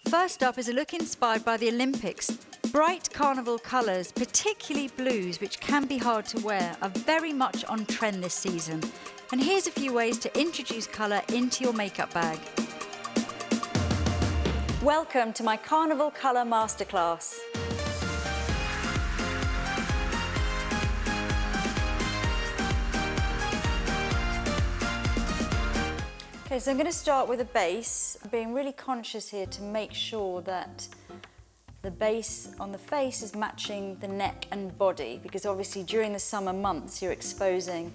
First up is a look inspired by the Olympics. Bright carnival colours, particularly blues, which can be hard to wear, are very much on trend this season. And here's a few ways to introduce colour into your makeup bag. Welcome to my Carnival Colour Masterclass. Okay, so I'm going to start with a base. I'm being really conscious here to make sure that the base on the face is matching the neck and body, because obviously during the summer months you're exposing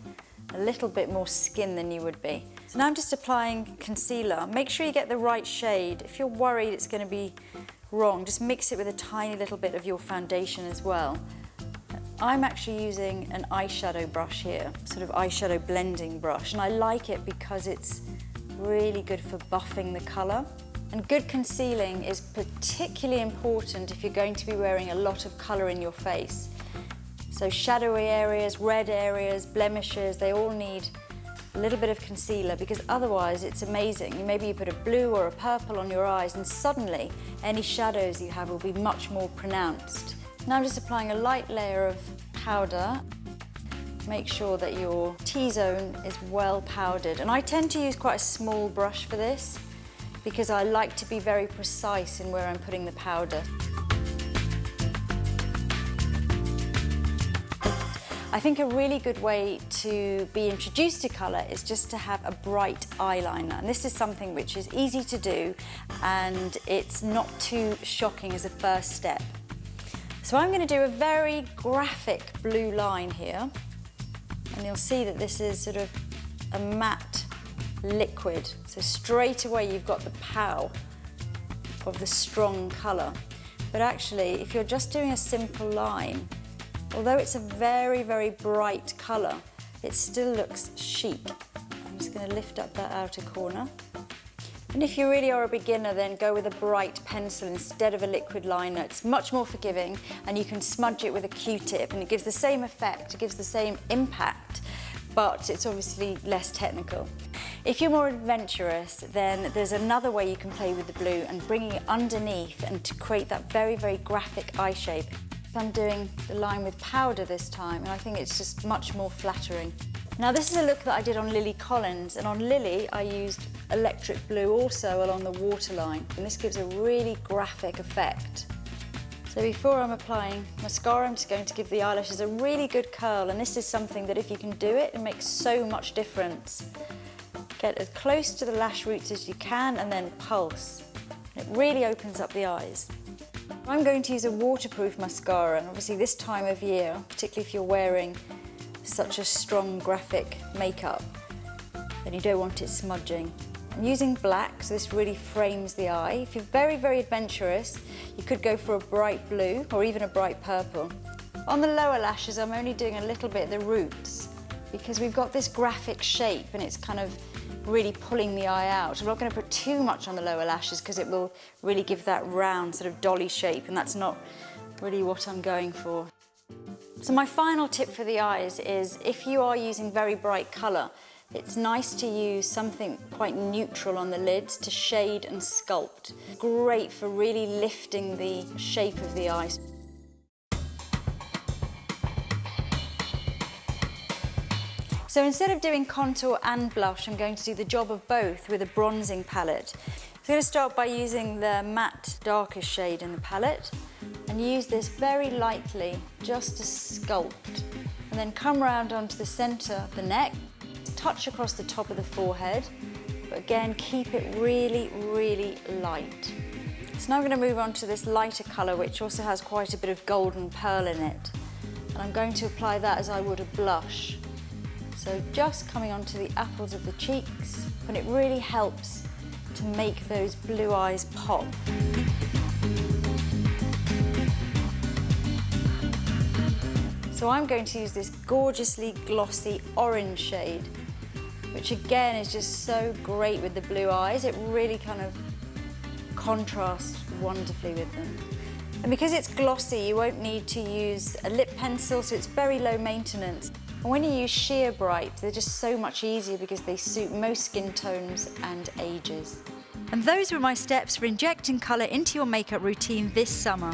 a little bit more skin than you would be. So now I'm just applying concealer. Make sure you get the right shade. If you're worried it's going to be wrong, just mix it with a tiny little bit of your foundation as well. I'm actually using an eyeshadow brush here, sort of eyeshadow blending brush, and I like it because it's really good for buffing the colour. And good concealing is particularly important if you're going to be wearing a lot of colour in your face. So shadowy areas, red areas, blemishes, they all need a little bit of concealer, because otherwise it's amazing. Maybe you put a blue or a purple on your eyes and suddenly any shadows you have will be much more pronounced. Now I'm just applying a light layer of powder. Make sure that your T-zone is well powdered. And I tend to use quite a small brush for this because I like to be very precise in where I'm putting the powder. I think a really good way to be introduced to colour is just to have a bright eyeliner. And this is something which is easy to do and it's not too shocking as a first step. So I'm going to do a very graphic blue line here. And you'll see that this is sort of a matte liquid. So straight away you've got the pow of the strong colour. But actually, if you're just doing a simple line, although it's a very, very bright colour, it still looks chic. I'm just going to lift up that outer corner. And if you really are a beginner, then go with a bright pencil instead of a liquid liner. It's much more forgiving, and you can smudge it with a Q-tip, and it gives the same effect, it gives the same impact, but it's obviously less technical. If you're more adventurous, then there's another way you can play with the blue and bringing it underneath and to create that very, very graphic eye shape. I'm doing the line with powder this time, and I think it's just much more flattering. Now this is a look that I did on Lily Collins, and on Lily I used electric blue also along the waterline, and this gives a really graphic effect. So before I'm applying mascara, I'm just going to give the eyelashes a really good curl, and this is something that if you can do it, it makes so much difference. Get as close to the lash roots as you can and then pulse. It really opens up the eyes. I'm going to use a waterproof mascara, and obviously this time of year, particularly if you're wearing such a strong graphic makeup, then you don't want it smudging. I'm using black, so this really frames the eye. If you're very, very adventurous, you could go for a bright blue or even a bright purple. On the lower lashes, I'm only doing a little bit of the roots because we've got this graphic shape and it's kind of really pulling the eye out. I'm not going to put too much on the lower lashes because it will really give that round sort of dolly shape, and that's not really what I'm going for. So my final tip for the eyes is, if you are using very bright colour, it's nice to use something quite neutral on the lids to shade and sculpt. Great for really lifting the shape of the eyes. So instead of doing contour and blush, I'm going to do the job of both with a bronzing palette. I'm going to start by using the matte darkest shade in the palette and use this very lightly just to sculpt, and then come round onto the centre of the neck, touch across the top of the forehead, but again keep it really, really light. So now I'm going to move on to this lighter colour which also has quite a bit of golden pearl in it, and I'm going to apply that as I would a blush. So just coming onto the apples of the cheeks, and it really helps to make those blue eyes pop. So I'm going to use this gorgeously glossy orange shade, which again is just so great with the blue eyes. It really kind of contrasts wonderfully with them. And because it's glossy, you won't need to use a lip pencil, so it's very low maintenance. And when you use sheer bright, they're just so much easier because they suit most skin tones and ages. And those were my steps for injecting colour into your makeup routine this summer.